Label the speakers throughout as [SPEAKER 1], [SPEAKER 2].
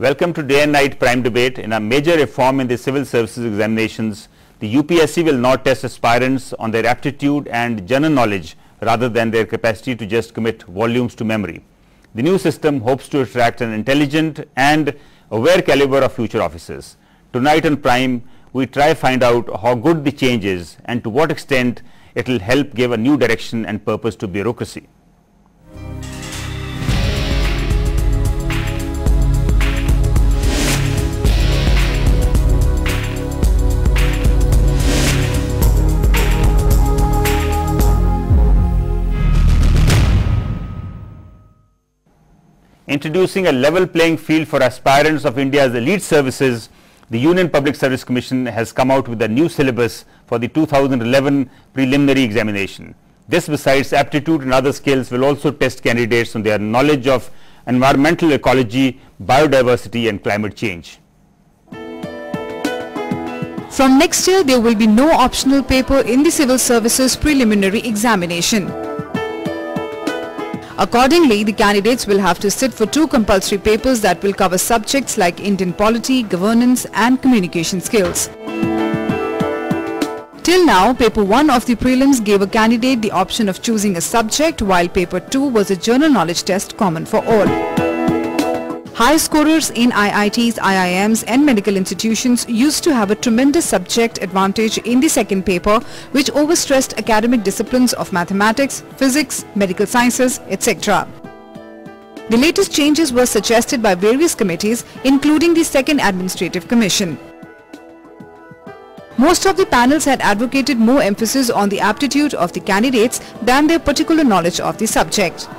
[SPEAKER 1] Welcome to Day and Night Prime Debate. In a major reform in the civil services examinations, the UPSC will now test aspirants on their aptitude and general knowledge rather than their capacity to just commit volumes to memory. The new system hopes to attract an intelligent and aware caliber of future officers. Tonight on Prime, we try find out how good the change is and to what extent it will help give a new direction and purpose to bureaucracy. Introducing a level playing field for aspirants of India's elite services, the Union Public Service Commission has come out with a new syllabus for the 2011 preliminary examination. This, besides aptitude and other skills, will also test candidates on their knowledge of environmental ecology, biodiversity and climate change.
[SPEAKER 2] From next year, there will be no optional paper in the civil services preliminary examination. Accordingly, the candidates will have to sit for 2 compulsory papers that will cover subjects like Indian polity, governance and communication skills. Till now, paper 1 of the prelims gave a candidate the option of choosing a subject, while paper 2 was a general knowledge test common for all. High scorers in IITs, IIMs and medical institutions used to have a tremendous subject advantage in the second paper, which overstressed academic disciplines of mathematics, physics, medical sciences, etc. The latest changes were suggested by various committees, including the Second Administrative Commission. Most of the panels had advocated more emphasis on the aptitude of the candidates than their particular knowledge of the subject.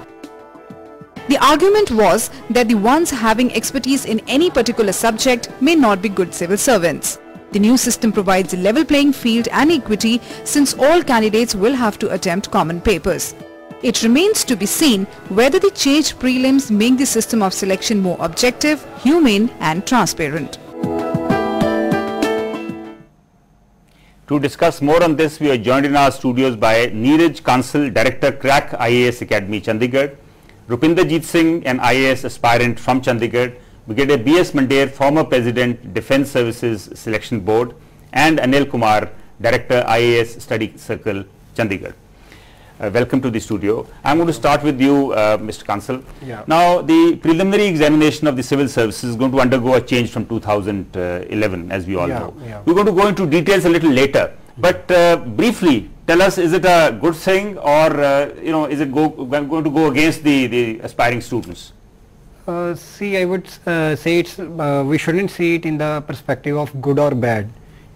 [SPEAKER 2] The argument was that the ones having expertise in any particular subject may not be good civil servants. The new system provides a level playing field and equity, since all candidates will have to attempt common papers. It remains to be seen whether the changed prelims make the system of selection more objective, humane and transparent.
[SPEAKER 1] To discuss more on this, we are joined in our studios by Neeraj Kansal, Director, Crack IAS Academy, Chandigarh; Rupinderjeet Singh, an IAS aspirant from Chandigarh; Brigadier B.S. Mandir, former President, Defence Services Selection Board; and Anil Kumar, Director, IAS Study Circle, Chandigarh. Welcome to the studio. I'm going to start with you, Mr. Kansal.
[SPEAKER 3] Yeah.
[SPEAKER 1] Now, the preliminary examination of the civil services is going to undergo a change from 2011, as we all know.
[SPEAKER 3] Yeah.
[SPEAKER 1] We're going to go into details a little later, but briefly, tell us, is it a good thing, or is it going to go against the aspiring students?
[SPEAKER 3] See, I would say it's we shouldn't see it in the perspective of good or bad.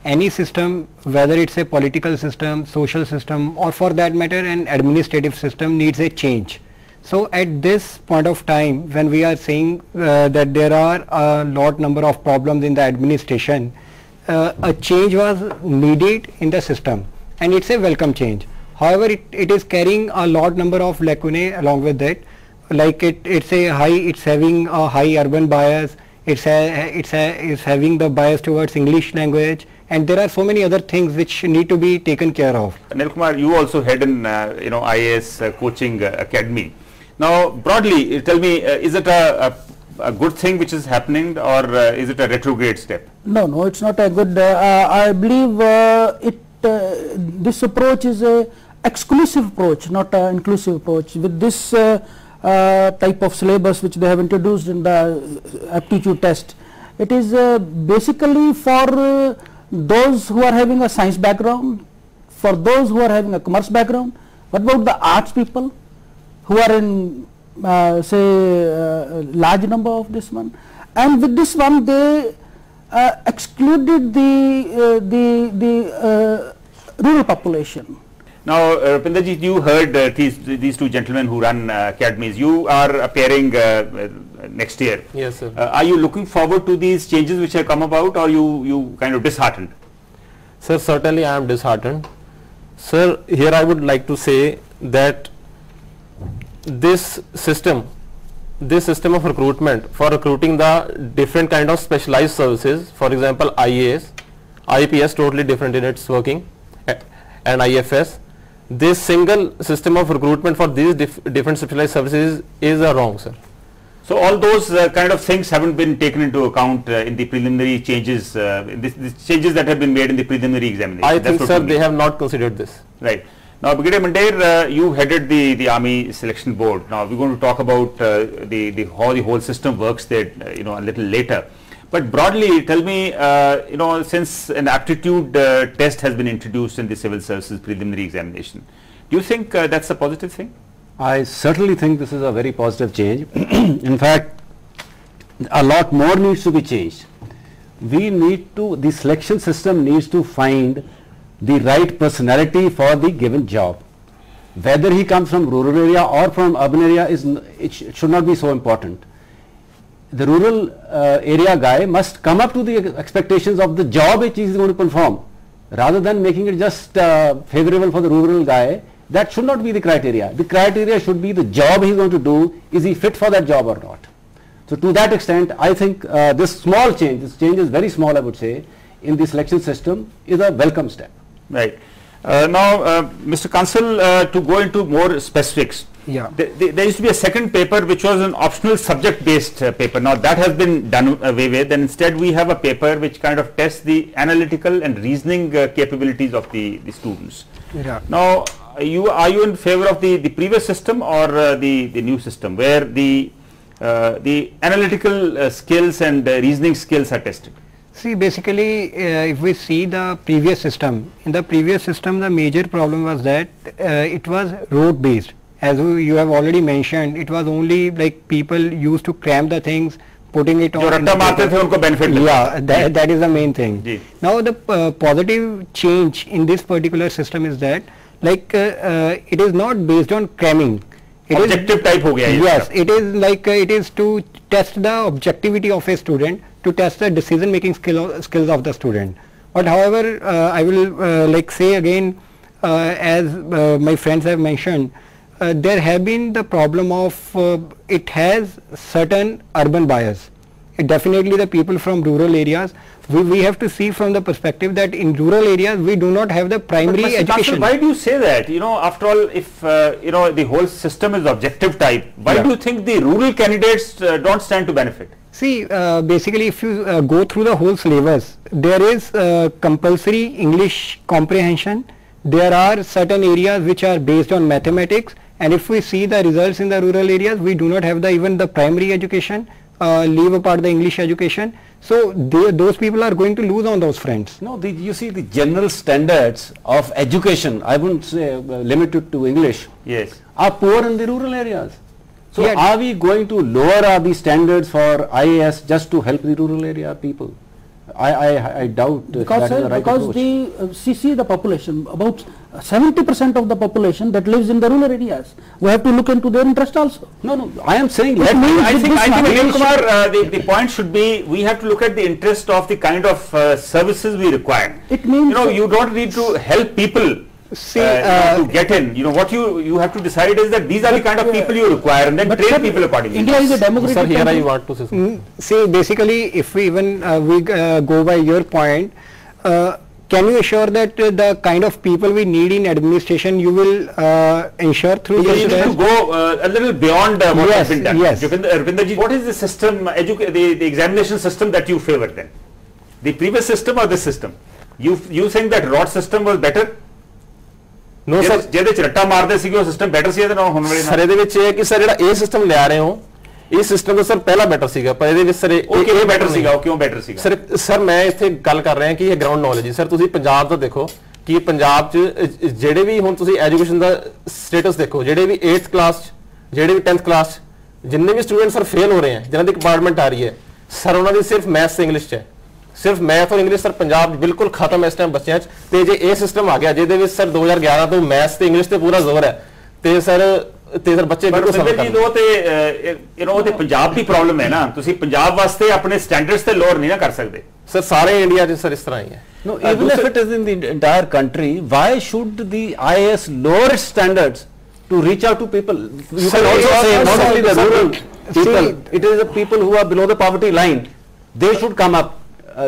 [SPEAKER 3] Any system, whether it's a political system, social system, or for that matter an administrative system, needs a change. So at this point of time, when we are saying that there are a lot number of problems in the administration, a change was needed in the system, and it's a welcome change. However, it is carrying a lot number of lacunae along with it, like it's having a high urban bias, it's having the bias towards English language, and there are so many other things which need to be taken care of.
[SPEAKER 1] Anil Kumar, you also head an IAS coaching academy. Now, broadly, tell me, is it a good thing which is happening, or is it a retrograde step?
[SPEAKER 4] No, it's not a good. I believe this approach is a exclusive approach, not an inclusive approach. With this type of syllabus which they have introduced in the aptitude test, it is basically for those who are having a science background, for those who are having a commerce background. What about the arts people who are in large number of this one? And with this one, they excluded the rural population.
[SPEAKER 1] Now, Rupinderjeet, you heard these two gentlemen who run academies. You are appearing next year.
[SPEAKER 5] Yes, sir.
[SPEAKER 1] Are you looking forward to these changes which have come about, or you kind of disheartened?
[SPEAKER 5] Sir, certainly I am disheartened. Sir, here I would like to say that this system of recruitment for recruiting the different kind of specialized services, for example IAS, IPS, totally different in its working, and IFS, this single system of recruitment for these different specialized services is wrong, sir.
[SPEAKER 1] So all those kind of things haven't been taken into account in the preliminary changes, these changes that have been made in the preliminary examination.
[SPEAKER 5] I think, sir, they have not considered this.
[SPEAKER 1] Right. Now, Brigadier Mandir, you headed the Army Selection Board. Now, we're going to talk about how the whole system works there, a little later. But broadly, tell me, since an aptitude test has been introduced in the civil services preliminary examination, do you think that's a positive thing?
[SPEAKER 6] I certainly think this is a very positive change. In fact, a lot more needs to be changed. The selection system needs to find the right personality for the given job. Whether he comes from rural area or from urban area, it should not be so important. The rural area guy must come up to the expectations of the job which he is going to perform, rather than making it just favorable for the rural guy. That should not be the criteria. The criteria should be the job he is going to do, is he fit for that job or not. So to that extent, I think this change is very small, I would say, in the selection system, is a welcome step.
[SPEAKER 1] Right. Now, Mr. Consul, to go into more specifics, there used to be a second paper which was an optional subject-based paper. Now, that has been done away with, and instead we have a paper which kind of tests the analytical and reasoning capabilities of the students.
[SPEAKER 3] Yeah.
[SPEAKER 1] Now, are you in favor of the previous system or the new system, where the analytical skills and reasoning skills are tested?
[SPEAKER 3] See, basically, if we see the previous system, in the previous system, the major problem was that it was rote based. As you have already mentioned, it was only like people used to cram the things, putting it on. Yeah, that is the main thing. Ji. Now, the positive change in this particular system is that, like, it is not based on cramming. It
[SPEAKER 1] objective type ho gaya.
[SPEAKER 3] Yes, it is like it is to test the objectivity of a student, to test the decision making skills of the student. But however, I will like say again, as my friends have mentioned, there have been the problem of it has certain urban bias. Definitely the people from rural areas, we have to see from the perspective that in rural areas we do not have the primary education.
[SPEAKER 1] Why do you say that? After all, if the whole system is objective type, why do you think the rural candidates don't stand to benefit?
[SPEAKER 3] See, basically if you go through the whole syllabus, there is compulsory English comprehension. There are certain areas which are based on mathematics, and if we see the results in the rural areas, we do not have even the primary education, leave apart the English education. So those people are going to lose on those fronts.
[SPEAKER 6] No, you see the general standards of education, I wouldn't say limited to English,
[SPEAKER 1] yes,
[SPEAKER 6] are poor in the rural areas. So are we going to lower the standards for IAS just to help the rural area people? I doubt
[SPEAKER 4] because
[SPEAKER 6] that is the right approach.
[SPEAKER 4] See the population, about 70% of the population that lives in the rural areas. We have to look into their interest also.
[SPEAKER 6] No, I am saying
[SPEAKER 1] I think Vivek Kumar, the point should be, we have to look at the interest of the kind of services we require.
[SPEAKER 4] It means
[SPEAKER 1] you don't need to help people to get in. What you have to decide is that these are the kind of people you require, and then train people accordingly.
[SPEAKER 4] India is a democratic country.
[SPEAKER 5] Here I want to say something.
[SPEAKER 3] See, basically, if we even go by your point, can you assure that the kind of people we need in administration you will ensure through this?
[SPEAKER 1] You need to go a little beyond what has been done.
[SPEAKER 3] Yes.
[SPEAKER 1] Ravinderji, what is the system, the examination system that you favor then? The previous system or this system? You think that rote system was better?
[SPEAKER 5] No sir,
[SPEAKER 1] ਜਿਹਦੇ ਚ ਰੱਟਾ ਮਾਰਦੇ ਸੀਗੇ ਉਹ system better ਸੀ ਇਹਦੇ ਨਾਲ ਹੁਣ ਵਾਲੇ
[SPEAKER 5] sir ਇਹਦੇ ਵਿੱਚ ਇਹ ਕਿ ਸਰ ਜਿਹੜਾ ਇਹ ਸਿਸਟਮ ਲਿਆ ਰਹੇ ਹੋ, ਇਹ ਸਿਸਟਮ ਤਾਂ ਸਰ ਪਹਿਲਾਂ ਬੈਟਰ ਸੀਗਾ, ਪਰ ਇਹਦੇ ਵਿੱਚ ਸਰ
[SPEAKER 1] ਉਹ ਕਿਵੇਂ ਬੈਟਰ ਸੀਗਾ, ਉਹ ਕਿਉਂ ਬੈਟਰ ਸੀਗਾ?
[SPEAKER 5] ਸਰ ਮੈਂ ਇੱਥੇ ਗੱਲ ਕਰ ਰਿਹਾ ਕਿ ਇਹ ਗਰਾਊਂਡ ਨੌਲੇਜ ਹੈ। ਸਰ ਤੁਸੀਂ ਪੰਜਾਬ ਤੋਂ ਦੇਖੋ ਕਿ ਪੰਜਾਬ 'ਚ ਜਿਹੜੇ ਵੀ ਹੁਣ ਤੁਸੀਂ ਐਜੂਕੇਸ਼ਨ ਦਾ ਸਟੇਟਸ ਦੇਖੋ, ਜਿਹੜੇ ਵੀ 8th ਕਲਾਸ 'ਚ, ਜਿਹੜੇ ਵੀ 10th ਕਲਾਸ 'ਚ ਜਿੰਨੇ ਵੀ ਸਟੂਡੈਂਟ ਸਰ ਫੇਲ ਹੋ ਰਹੇ ਹੈ, ਜਿਨ੍ਹਾਂ ਦੀ ਡਿਪਾਰਟਮੈਂਟ ਆ ਰਹੀ ਹੈ, ਸਰ ਉਹਨਾਂ ਦੀ ਸਿਰਫ ਮੈਥਸ ਤੇ ਇੰਗਲਿਸ਼ 'ਚ ਹੈ। ਸਿਰਫ ਮੈਥ ਔਰ ਇੰਗਲਿਸ਼ ਸਰ ਪੰਜਾਬ ਬਿਲਕੁਲ ਖਤਮ ਇਸ ਟਾਈਮ ਬੱਚਿਆਂ 'ਚ। ਤੇ ਜੇ ਇਹ ਸਿਸਟਮ ਆ ਗਿਆ ਜਿਹਦੇ ਵਿੱਚ ਸਰ 2011 ਤੋਂ ਮੈਥਸ ਤੇ ਇੰਗਲਿਸ਼ ਤੇ ਪੂਰਾ ਜ਼ੋਰ ਹੈ, ਤੇ ਸਰ ਬੱਚੇ ਬਿਲਕੁਲ ਸਮਝ
[SPEAKER 1] ਉਹ ਤੇ ਪੰਜਾਬ ਦੀ ਪ੍ਰੋਬਲਮ ਹੈ ਨਾ, ਤੁਸੀਂ ਪੰਜਾਬ ਵਾਸਤੇ ਆਪਣੇ ਸਟੈਂਡਰਡਸ ਤੇ ਲੋਅਰ ਨਹੀਂ ਨਾ ਕਰ ਸਕਦੇ।
[SPEAKER 5] ਸਰ ਸਾਰੇ ਇੰਡੀਆ 'ਚ ਸਰ ਇਸ ਤਰ੍ਹਾਂ ਹੀ ਹੈ।
[SPEAKER 6] No, even if it is in the entire country, why should the IAS lower its standards to reach out to people? You can also say not only the rural people, it is the people who are below the poverty line. They should come up.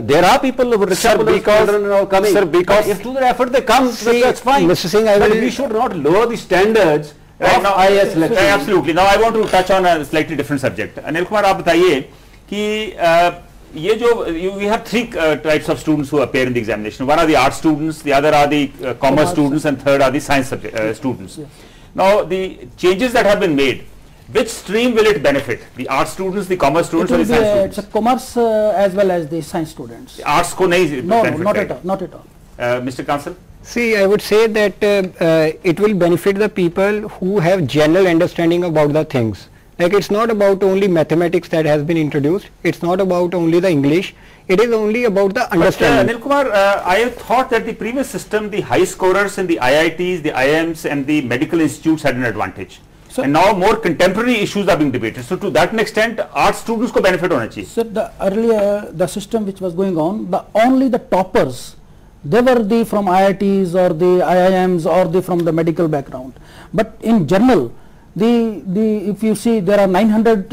[SPEAKER 6] There are people who are children are coming.
[SPEAKER 5] Sir, because
[SPEAKER 6] if to their effort they come, that's fine.
[SPEAKER 3] Mr. Singh,
[SPEAKER 6] but we should not lower the standards
[SPEAKER 1] Right, now,
[SPEAKER 6] IAS selection.
[SPEAKER 1] absolutely. Now I want to touch on a slightly different subject. Anil Kumar, आप बताइए कि ये जो we have three types of students who appear in the examination. One are the art students, the other are the commerce students, and third are the science students.
[SPEAKER 4] Yes.
[SPEAKER 1] Now the changes that have been made, which stream will it benefit? The art students, the commerce
[SPEAKER 4] It
[SPEAKER 1] students, or
[SPEAKER 4] will
[SPEAKER 1] the
[SPEAKER 4] be
[SPEAKER 1] science
[SPEAKER 4] it's a
[SPEAKER 1] students?
[SPEAKER 4] commerce as well as the science students.
[SPEAKER 1] Arts को नहीं
[SPEAKER 4] No,
[SPEAKER 1] benefit
[SPEAKER 4] not at
[SPEAKER 1] करेगा.
[SPEAKER 4] all, not at all.
[SPEAKER 1] Mr. Counsel?
[SPEAKER 3] See, I would say that it will benefit the people who have general understanding about the things. Like it's not about only mathematics that has been introduced. It's not about only the English. It is only about the understanding.
[SPEAKER 1] Anil Kumar, I thought that the previous system, the high scorers in the IITs, the IIMs and the medical institutes had an advantage.
[SPEAKER 4] So-
[SPEAKER 1] and now more contemporary issues are being debated. So to that extent, art students को benefit होना चाहिए.
[SPEAKER 4] So the earlier the system which was going on, only the toppers, they were the from IITs or the IIMs or the from the medical background. But in general, if you see there are 900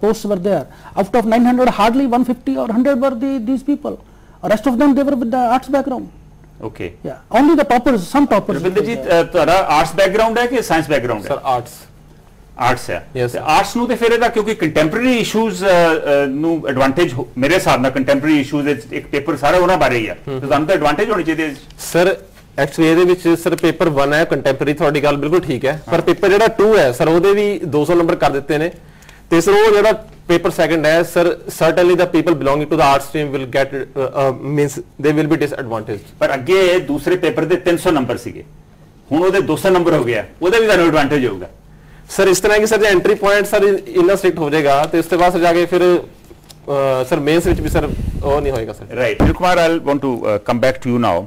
[SPEAKER 4] posts were there. Out of 900, hardly 150 or 100 were these people. Rest of them they were with the arts background.
[SPEAKER 1] Okay.
[SPEAKER 4] Yeah, only the toppers, some toppers.
[SPEAKER 1] Ravindra जी, तुम्हारा arts background है कि science background
[SPEAKER 5] Sir,
[SPEAKER 1] है?
[SPEAKER 5] arts.
[SPEAKER 1] Arts है.
[SPEAKER 5] Yes, sir.
[SPEAKER 1] Arts ਨੂੰ ਤੇ ਫਿਰ ਇਹਦਾ ਕਿਉਂਕਿ ਕੰਟੈਂਪਰੇਰੀ ਇਸ਼ੂਜ਼ ਨੂੰ ਐਡਵਾਂਟੇਜ ਮੇਰੇ ਹਿਸਾਬ ਨਾਲ ਕੰਟੈਂਪਰੇਰੀ ਇਸ਼ੂਜ਼ ਇੱਕ ਪੇਪਰ ਸਾਰਾ ਉਹਨਾਂ ਬਾਰੇ ਹੀ ਆ. ਤੇ ਤੁਹਾਨੂੰ ਤਾਂ ਐਡਵਾਂਟੇਜ ਹੋਣੀ ਚਾਹੀਦੀ ਹੈ.
[SPEAKER 5] ਸਰ ਐਕਚੁਅਲੀ ਇਹਦੇ ਵਿੱਚ ਸਰ ਪੇਪਰ 1 ਹੈ ਕੰਟੈਂਪਰੇਰੀ, ਤੁਹਾਡੀ ਗੱਲ ਬਿਲਕੁਲ ਠੀਕ ਹੈ, ਪਰ ਪੇਪਰ ਜਿਹੜਾ 2 ਹੈ ਸਰ ਉਹਦੇ ਵੀ 200 ਨੰਬਰ ਕਰ ਦਿੱਤੇ ਨੇ, ਤੇ ਸਰ ਉਹ ਜਿਹੜਾ ਪੇਪਰ ਸੈਕੰਡ ਹੈ sir certainly the people belonging to the art stream will get means they will be disadvantaged.
[SPEAKER 1] ਪਰ ਅੱਗੇ ਦੂਸਰੇ ਪੇਪਰ ਦੇ 300 ਨੰਬਰ ਸੀਗੇ, ਹੁਣ ਉਹਦੇ 200 ਨੰਬਰ ਹੋ ਗਿਆ, ਉਹਦਾ ਵੀ ਤੁਹਾਨੂੰ ਐਡਵਾਂਟੇਜ ਹੋਊਗਾ.
[SPEAKER 5] ਸਰ ਇਸ ਤਰ੍ਹਾਂ ਕਿ ਸਰ ਜੇ ਐਂਟਰੀ ਪੁਆਇੰਟ ਸਰ ਇੰਨਾ ਸਟ੍ਰਿਕਟ ਹੋ ਜਾਏਗਾ ਤੇ ਉਸ ਤੋਂ ਬਾਅਦ ਸਰ ਜਾ ਕੇ ਫਿਰ ਸਰ ਮੇਨਸ ਵਿੱਚ ਵੀ ਸਰ ਉਹ ਨਹੀਂ ਹੋਏਗਾ sir.
[SPEAKER 1] Right. Kumar, I want to come back to you now.